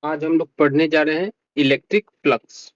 आज हम लोग पढ़ने जा रहे हैं इलेक्ट्रिक फ्लक्स।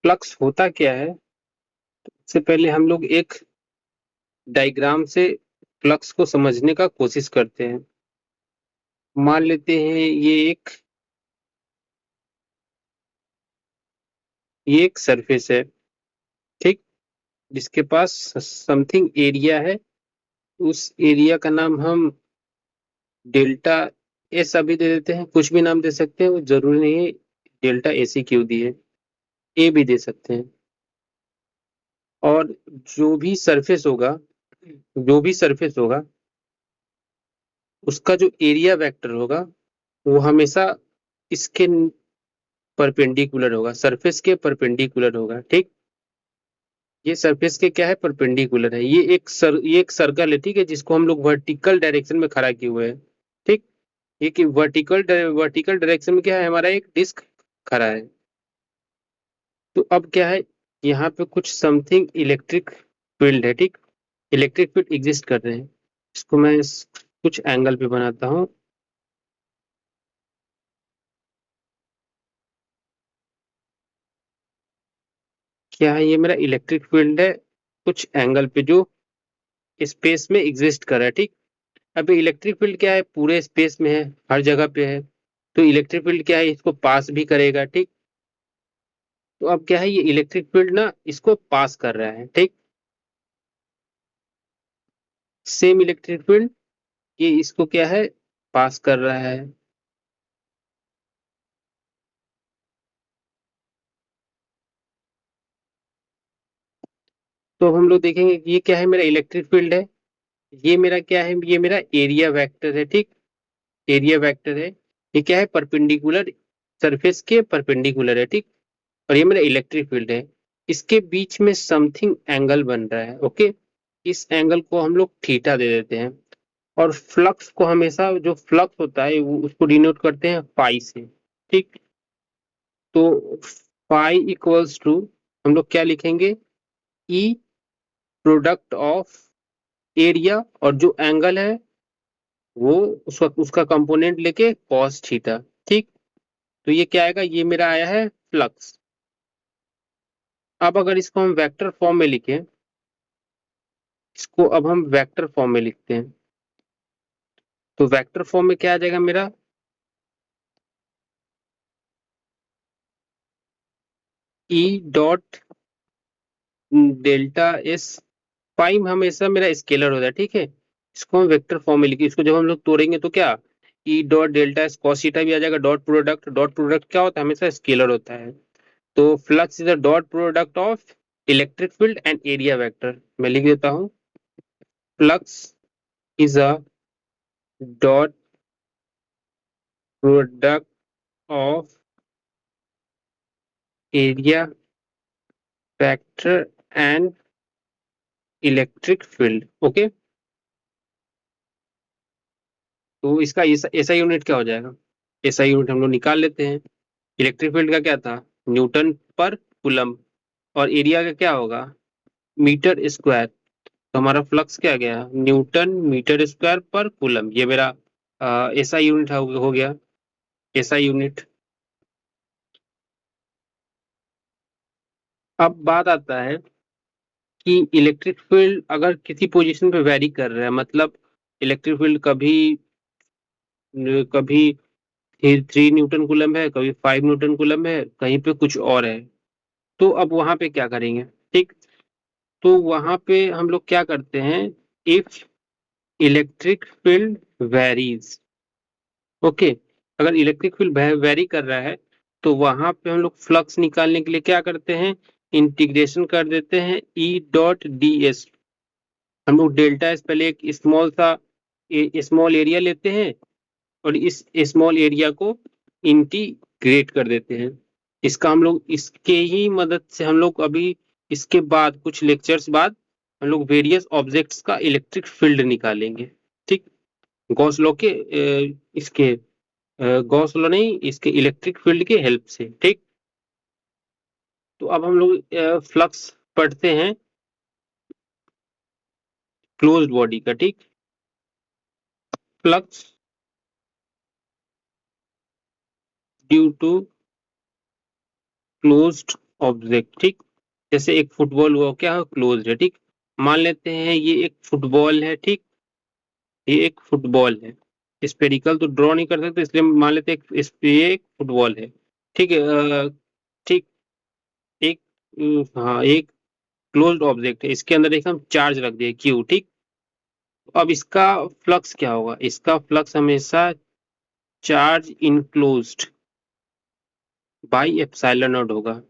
फ्लक्स होता क्या है? इससे पहले हम लोग एक डायग्राम से फ्लक्स को समझने का कोशिश करते हैं। मान लेते हैं ये एक सरफेस है, ठीक, जिसके पास समथिंग एरिया है। उस एरिया का नाम हम डेल्टा एस अभी दे देते हैं, कुछ भी नाम दे सकते हैं, वो जरूरी नहीं है डेल्टा एसी क्यू दिए, ए भी दे सकते हैं। और जो भी सरफेस होगा जो भी सरफेस होगा उसका जो एरिया वेक्टर होगा वो हमेशा इसके परपेंडिकुलर होगा, सरफेस के परपेंडिकुलर होगा, ठीक। ये सरफेस के क्या है, परपेंडिकुलर है। ये एक सर्कल है, ठीक है, जिसको हम लोग वर्टिकल डायरेक्शन में खड़ा किए हुए हैं, ठीक। ये कि वर्टिकल डायरेक्शन में क्या है, हमारा एक डिस्क खड़ा है। तो अब क्या है, यहाँ पे कुछ समथिंग इलेक्ट्रिक फील्ड है, ठीक। इलेक्ट्रिक फील्ड एग्जिस्ट कर रहे हैं। इसको मैं कुछ एंगल पे बनाता हूँ। क्या है, ये मेरा इलेक्ट्रिक फील्ड है कुछ एंगल पे जो स्पेस में एग्जिस्ट कर रहा है, ठीक। अब इलेक्ट्रिक फील्ड क्या है, पूरे स्पेस में है, हर जगह पे है। तो इलेक्ट्रिक फील्ड क्या है, इसको पास भी करेगा, ठीक। तो अब क्या है, ये इलेक्ट्रिक फील्ड ना इसको पास कर रहा है, ठीक। सेम इलेक्ट्रिक फील्ड ये इसको क्या है, पास कर रहा है। तो हम लोग देखेंगे कि ये क्या है, मेरा इलेक्ट्रिक फील्ड है। ये मेरा क्या है, ये मेरा एरिया वेक्टर है, ठीक। एरिया वेक्टर है। ये क्या है, परपेंडिकुलर, सरफेस के परपेंडिकुलर है, ठीक। और ये मेरा इलेक्ट्रिक फील्ड है। इसके बीच में समथिंग एंगल बन रहा है, ओके। इस एंगल को हम लोग थीटा दे देते हैं। और फ्लक्स को हमेशा, जो फ्लक्स होता है वो उसको डिनोट करते हैं फाई से, ठीक। तो फाई इक्वल्स टू, हम लोग क्या लिखेंगे, ई प्रोडक्ट ऑफ एरिया और जो एंगल है वो उसका कंपोनेंट लेके कॉस थीटा, ठीक। तो ये क्या आएगा, ये मेरा आया है फ्लक्स। अब अगर इसको हम वेक्टर फॉर्म में लिखें, इसको अब हम वेक्टर फॉर्म में लिखते हैं। तो वेक्टर फॉर्म में क्या आ जाएगा मेरा, E dot delta S. Five हमेशा मेरा स्केलर होता है, ठीक है। इसको हम वेक्टर फॉर्म में लिखे, इसको जब हम लोग तोड़ेंगे तो क्या, E dot delta S cos theta भी आ जाएगा। डॉट प्रोडक्ट क्या होता है, हमेशा स्केलर होता है। तो flux is a dot product of electric field and area vector. मैं लिख देता हूँ, flux is a dot product of area vector and electric field, okay. तो इसका ऐसा यूनिट क्या हो जाएगा, ऐसा यूनिट हम लोग निकाल लेते हैं। इलेक्ट्रिक फील्ड का क्या था, न्यूटन पर कूलम। और एरिया का क्या होगा, मीटर स्क्वायर। तो हमारा फ्लक्स क्या गया, न्यूटन मीटर स्क्वायर पर कूलम। ये मेरा ऐसा यूनिट हो गया, ऐसा यूनिट। अब बात आता है कि इलेक्ट्रिक फील्ड अगर किसी पोजीशन पे वेरी कर रहा है, मतलब इलेक्ट्रिक फील्ड कभी कभी 3 न्यूटन कूलम है, कभी 5 न्यूटन कूलम है, कहीं पे कुछ और है। तो अब वहां पे क्या करेंगे, ठीक। तो वहां पे हम लोग क्या करते हैं, if electric field varies, okay. अगर इलेक्ट्रिक फील्ड वेरी कर रहा है तो वहां पे हम लोग फ्लक्स निकालने के लिए क्या करते हैं, इंटीग्रेशन कर देते हैं ई डॉट डी एस। हम लोग डेल्टा एस पहले एक स्मॉल एरिया लेते हैं और इस स्मॉल एरिया को इंटीग्रेट कर देते हैं। इसका हम लोग इसके ही मदद से हम लोग अभी इसके बाद कुछ लेक्चर्स बाद हम लोग वेरियस ऑब्जेक्ट्स का इलेक्ट्रिक फील्ड निकालेंगे, ठीक। गॉस लॉ के इसके गॉस लॉ नहीं, इसके इलेक्ट्रिक फील्ड के हेल्प से, ठीक। तो अब हम लोग फ्लक्स पढ़ते हैं क्लोज्ड बॉडी का, ठीक। Flux due to closed object, ठीक। जैसे एक फुटबॉल हुआ, क्या है, क्लोज्ड है, ठीक। मान लेते हैं ये एक फुटबॉल है, ठीक। ये एक फुटबॉल है, स्पेरिकल तो ड्रॉ नहीं कर सकते, इसलिए मान लेते हैं ये एक फुटबॉल है, ठीक है। ठीक। एक हाँ, एक क्लोज्ड ऑब्जेक्ट है, इसके अंदर एक हम चार्ज रख दिए क्यू, ठीक। अब इसका फ्लक्स क्या होगा, इसका फ्लक्स हमेशा charge enclosed by epsilon naught होगा।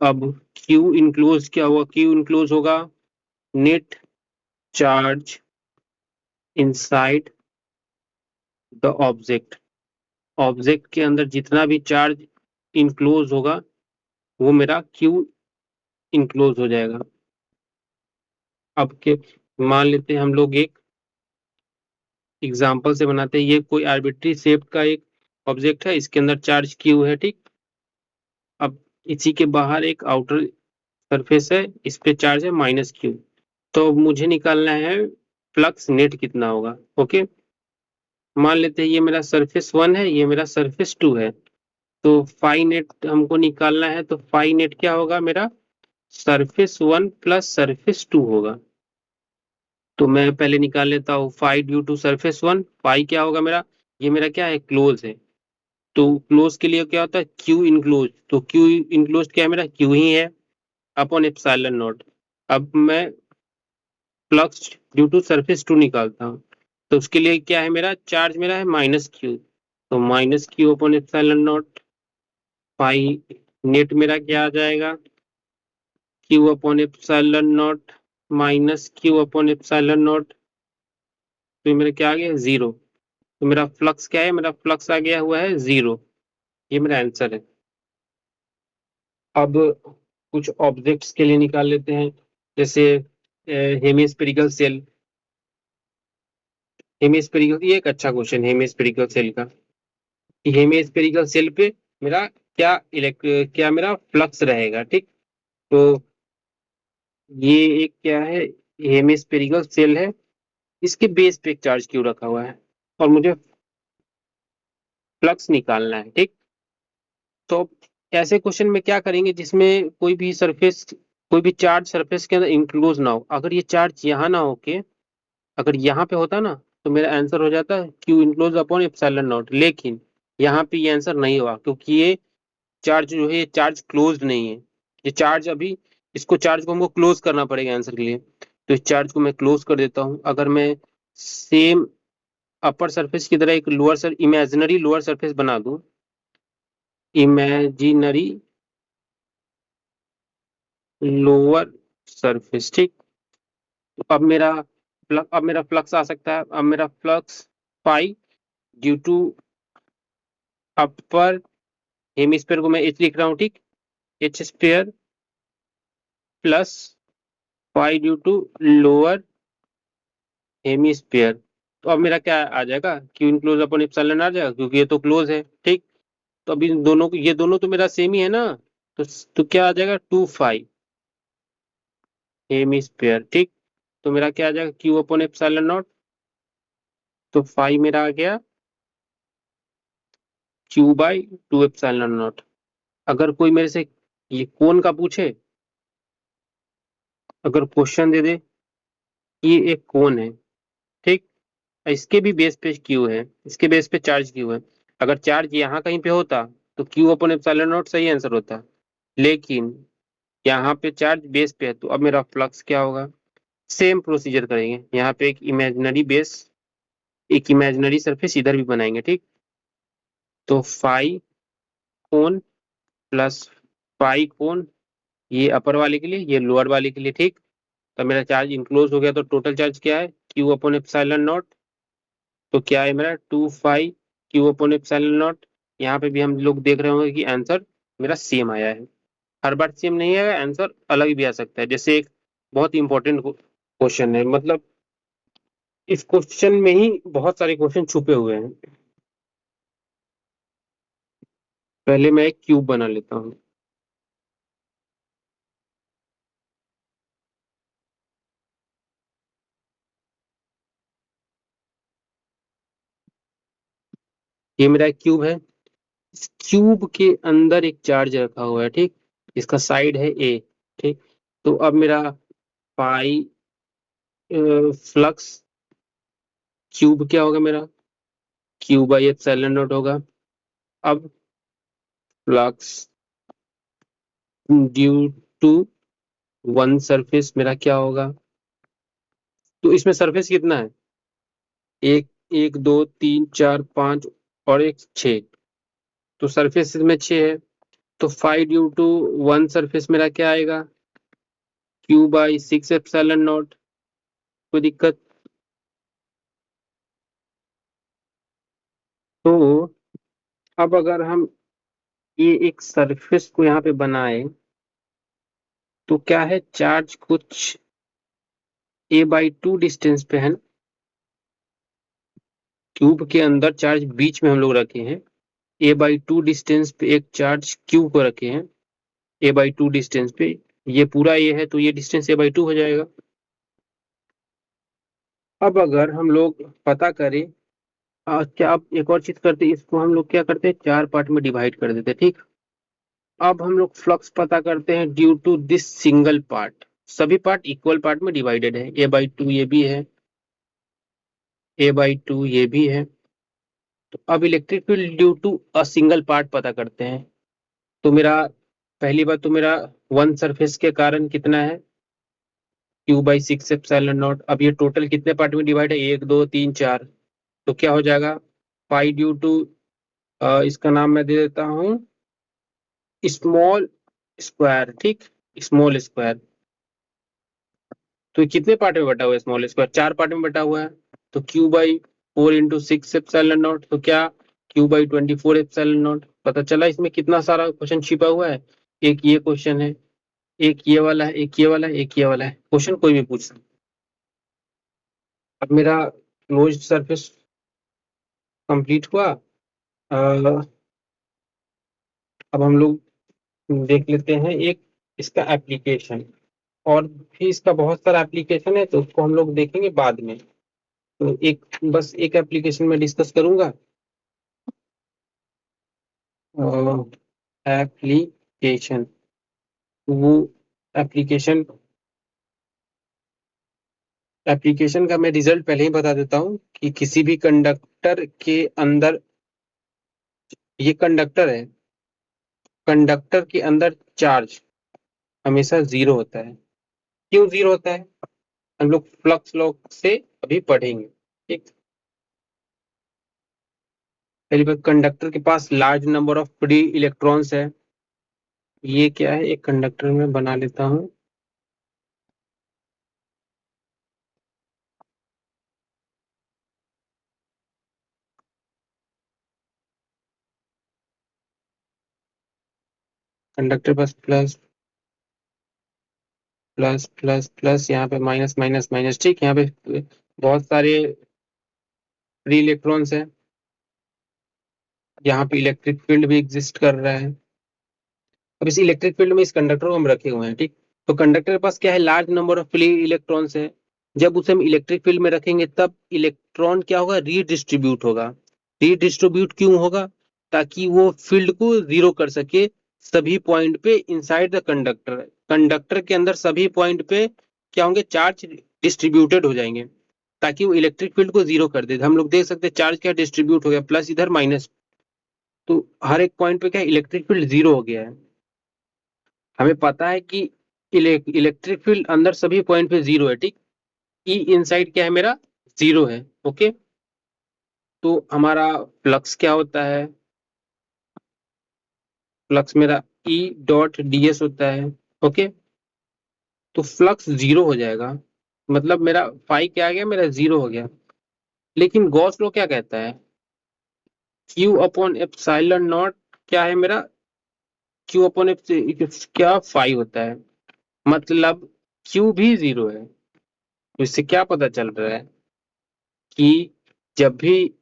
अब क्यू इनक्लोज क्या होगा, क्यू इनक्लोज होगा net charge inside the object. Object के अंदर जितना भी चार्ज इनक्लोज होगा वो मेरा क्यू इनक्लोज हो जाएगा। अब के मान लेते हैं हम लोग एक एग्जांपल से बनाते हैं, ये कोई आर्बिट्री शेप का एक ऑब्जेक्ट है, इसके अंदर चार्ज क्यू है, ठीक। अब इसी के बाहर एक आउटर सरफेस है, इस पे चार्ज है -Q। तो अब मुझे निकालना है फ्लक्स नेट कितना होगा। ओके, मान लेते हैं ये मेरा सरफेस 1 है, ये मेरा सरफेस 2 है। तो फाई नेट हमको निकालना है, तो फाई नेट क्या होगा मेरा, सरफेस 1 प्लस सरफेस 2 होगा। तो मैं पहले निकाल लेता हूँ phi due to surface 1। Phi क्या होगा मेरा, ये मेरा क्या है, क्लोज है। तो क्लोज के लिए क्या होता है, क्यू इनक्लोज। तो क्यू इनक्लोज क्या है मेरा, क्यू ही है अपॉन एप्सिलॉन नॉट। अब मैं फ्लक्स ड्यू टू सरफेस 2 निकालता हूँ, तो उसके लिए क्या है, मेरा चार्ज मेरा है -Q। तो -Q upon epsilon not. Pi net मेरा क्या आ जाएगा, Q upon epsilon not -Q upon epsilon not. तो ये मेरा क्या आ गया, 0। तो मेरा फ्लक्स क्या है, मेरा फ्लक्स आ गया हुआ है 0। ये मेरा आंसर है। अब कुछ ऑब्जेक्ट्स के लिए निकाल लेते हैं, जैसे हेमिस्फेरिकल सेल। हेमिस्फेरिकल, ये एक अच्छा क्वेश्चन है हेमिस्फेरिकल सेल का, कि हेमिस्फेरिकल सेल पे मेरा क्या मेरा फ्लक्स रहेगा, ठीक। तो ये एक क्या है, हेमिस्फेरिकल सेल है, इसके बेस पे एक चार्ज क्यू रखा हुआ है और मुझे फ्लक्स निकालना है, ठीक। तो ऐसे क्वेश्चन में क्या करेंगे, जिसमें कोई भी चार्ज सरफेस के अंदर इंक्लोज ना हो। अगर ये चार्ज यहाँ ना होके अगर यहाँ पे होता ना, तो मेरा आंसर हो जाता है Q enclose upon epsilon not. लेकिन यहाँ पे ये आंसर नहीं हुआ, क्योंकि ये चार्ज जो है, ये चार्ज क्लोज नहीं है। ये चार्ज अभी, इसको चार्ज को हमको क्लोज करना पड़ेगा आंसर के लिए। तो इस चार्ज को मैं क्लोज कर देता हूँ। अगर मैं सेम अपर सरफेस की तरह एक इमेजिनरी लोअर सरफेस बना दूं, इमेजिनरी लोअर सरफेस, ठीक। तो अब मेरा फ्लक्स आ सकता है। अब मेरा flux pi due to upper hemisphere को मैं एच लिख रहा हूँ, ठीक। H square plus pi due to lower hemisphere. तो अब मेरा क्या आ जाएगा, क्यू इनक्लोज अपॉन एप्सिलॉन आ जाएगा, क्योंकि ये तो क्लोज है, ठीक। तो अभी ये दोनों तो मेरा सेम ही है ना। तो क्या आ जाएगा, 2 फाई हेमिस्फीयर, ठीक। तो मेरा क्या आ जाएगा, क्यू अपॉन एप्सिलॉन नॉट। तो फाई मेरा आ गया Q/2 एप्सिलॉन नॉट। अगर कोई मेरे से ये कोण का पूछे, अगर क्वेश्चन दे दे कि ये एक कोण है, ठीक। इसके भी बेस पे क्यू है, इसके बेस पे चार्ज क्यू है। अगर चार्ज यहाँ कहीं पे होता तो क्यू अपन एप्सिलॉन नॉट सही आंसर होता। लेकिन यहाँ पे चार्ज बेस पे है, तो अब मेरा फ्लक्स क्या होगा। सेम प्रोसीजर करेंगे, यहाँ पे एक इमेजिनरी सरफेस इधर भी बनाएंगे, ठीक। तो फाई कोण प्लस फाई कोण, ये अपर वाले के लिए, ये लोअर वाले के लिए, ठीक। तो मेरा चार्ज इंक्लोज हो गया, तो टोटल चार्ज क्या है, क्यू अपॉन एप्सिलॉन नॉट। तो क्या है मेरा, 2 phi Q upon epsilon naught. यहाँ पे भी हम लोग देख रहे होंगे कि आंसर मेरा सेम आया है। हर बार सेम नहीं आएगा, आंसर अलग भी आ सकता है। जैसे एक बहुत इंपॉर्टेंट क्वेश्चन है, मतलब इस क्वेश्चन में ही बहुत सारे क्वेश्चन छुपे हुए हैं। पहले मैं एक क्यूब बना लेता हूँ। ये मेरा एक क्यूब है, इस क्यूब के अंदर एक चार्ज रखा हुआ है, ठीक। इसका साइड है ए, ठीक। तो अब मेरा पाई फ्लक्स क्यूब क्या होगा मेरा, क्यू बाई एप्सिलॉन नॉट होगा। अब flux due to one surface मेरा क्या होगा, तो इसमें सरफेस कितना है, एक, एक दो तीन चार पांच और एक छः, तो सरफेस में छः है। तो five due to one surface मेरा क्या आएगा, Q by six epsilon naught. कोई दिक्कत? तो अब अगर हम ये एक सरफेस को यहाँ पे बनाए, तो क्या है, चार्ज कुछ a/2 डिस्टेंस पे है। क्यूब के अंदर चार्ज बीच में हम लोग रखे हैं, a/2 डिस्टेंस पे एक चार्ज क्यूब को रखे हैं, a/2 डिस्टेंस पे। ये पूरा ये है तो ये डिस्टेंस a/2 हो जाएगा। अब अगर हम लोग पता करें, क्या आप एक और चीज करते, इसको हम लोग क्या करते हैं, चार पार्ट में डिवाइड कर देते हैं, ठीक। अब हम लोग फ्लक्स पता करते हैं due to this single part. सभी पार्ट इक्वल पार्ट में डिवाइडेड है, a/2 ये भी है, a/2 ये भी है। तो अब electric field due to a single part पता करते हैं। तो मेरा पहली बात तो मेरा वन सरफेस के कारण कितना है, Q by six epsilon not. अब ये टोटल कितने पार्ट में डिवाइड है, एक दो तीन चार, तो क्या हो जाएगा, पाई ड्यू टू, इसका नाम मैं दे देता हूँ स्मॉल स्क्वायर, ठीक, स्मॉल स्क्वायर। तो ये कितने पार्ट में बटा हुआ है स्मॉल स्क्वायर, चार पार्ट में बटा हुआ है। तो Q by four into six epsilon not, तो क्या, क्यू बाई 24 एप्सिलॉन नॉट। पता चला इसमें कितना सारा क्वेश्चन छिपा हुआ है। एक ये क्वेश्चन है, एक ये वाला है, एक ये वाला है, एक ये वाला है, क्वेश्चन कोई भी पूछ सकता है। अब मेरा क्लोज्ड सरफेस कंप्लीट हुआ। अब हम लोग देख लेते हैं एक इसका एप्लीकेशन, और भी इसका बहुत सारा एप्लीकेशन है तो उसको हम लोग देखेंगे बाद में। तो एक, बस एक एप्लीकेशन में डिस्कस करूंगा। एप्लीकेशन, वो एप्लीकेशन, एप्लीकेशन का मैं रिजल्ट पहले ही बता देता हूँ कि किसी भी कंडक्टर के अंदर, ये कंडक्टर है, कंडक्टर के अंदर चार्ज हमेशा जीरो होता है। क्यों जीरो होता है, हम लोग फ्लक्स लॉ से अभी पढ़ेंगे, ठीक। पहली बात, कंडक्टर के पास large number of free electrons है। ये क्या है, एक कंडक्टर में बना लेता हूँ। कंडक्टर पास प्लस प्लस प्लस प्लस, यहाँ पे माइनस माइनस माइनस, ठीक। यहाँ पे बहुत सारे फ्री इलेक्ट्रॉन्स हैं। यहाँ पे इलेक्ट्रिक फील्ड भी एग्जिस्ट कर रहा है। अब इस इलेक्ट्रिक फील्ड में इस कंडक्टर को हम रखे हुए हैं, ठीक। तो कंडक्टर के पास क्या है, large number of free electrons है। जब उसे हम इलेक्ट्रिक फील्ड में रखेंगे तब इलेक्ट्रॉन क्या होगा, रीडिस्ट्रीब्यूट होगा। रीडिस्ट्रीब्यूट क्यों होगा, ताकि वो फील्ड को जीरो कर सके सभी पॉइंट पे इनसाइड द कंडक्टर। कंडक्टर के अंदर सभी पॉइंट पे क्या होंगे, चार्ज डिस्ट्रीब्यूटेड हो जाएंगे, ताकि वो इलेक्ट्रिक फील्ड को जीरो कर दे। हम लोग देख सकते हैं चार्ज क्या डिस्ट्रीब्यूट हो गया, प्लस इधर माइनस, तो हर एक पॉइंट पे क्या इलेक्ट्रिक फील्ड जीरो हो गया है। हमें पता है कि इलेक्ट्रिक फील्ड अंदर सभी पॉइंट पे जीरो है, ठीक। ई इनसाइड क्या है मेरा, जीरो है, ओके। तो हमारा फ्लक्स क्या होता है, फ्लक्स मेरा ई डॉट ds होता है, ओके। तो फ्लक्स जीरो हो जाएगा, मतलब मेरा फाई क्या आ गया, मेरा जीरो हो गया। लेकिन गॉस लॉ क्या कहता है, क्यू अपॉन एप्सिलॉन नॉट क्या है मेरा, क्यू अपॉन एफ क्या फाई होता है, मतलब क्यू भी जीरो है। तो इससे क्या पता चल रहा है कि जब भी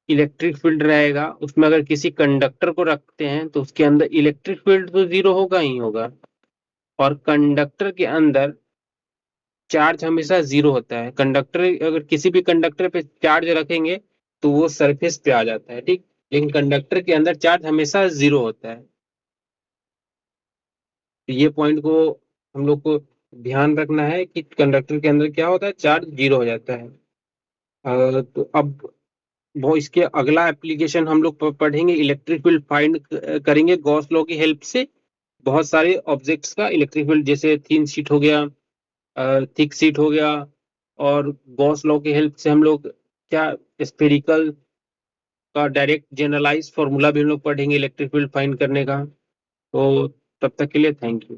इलेक्ट्रिक फील्ड रहेगा उसमें अगर किसी कंडक्टर को रखते हैं तो उसके अंदर इलेक्ट्रिक फील्ड तो जीरो होगा ही होगा, और कंडक्टर के अंदर चार्ज हमेशा जीरो होता है। कंडक्टर, अगर किसी भी कंडक्टर पे चार्ज रखेंगे तो वो सरफेस पे आ जाता है, ठीक। लेकिन कंडक्टर के अंदर चार्ज हमेशा 0 होता है। तो ये पॉइंट को हम लोग को ध्यान रखना है कि कंडक्टर के अंदर क्या होता है, चार्ज 0 हो जाता है। तो अब वो इसके अगला एप्लीकेशन हम लोग पढ़ेंगे, इलेक्ट्रिक फील्ड फाइंड करेंगे गॉस लॉ की हेल्प से। बहुत सारे ऑब्जेक्ट्स का इलेक्ट्रिक फील्ड, जैसे थिन शीट हो गया, थिक शीट हो गया, और गॉस लॉ की हेल्प से हम लोग क्या स्फेरिकल का डायरेक्ट जनरलाइज फॉर्मूला भी हम लोग पढ़ेंगे इलेक्ट्रिक फील्ड फाइंड करने का। तो तब तक के लिए थैंक यू।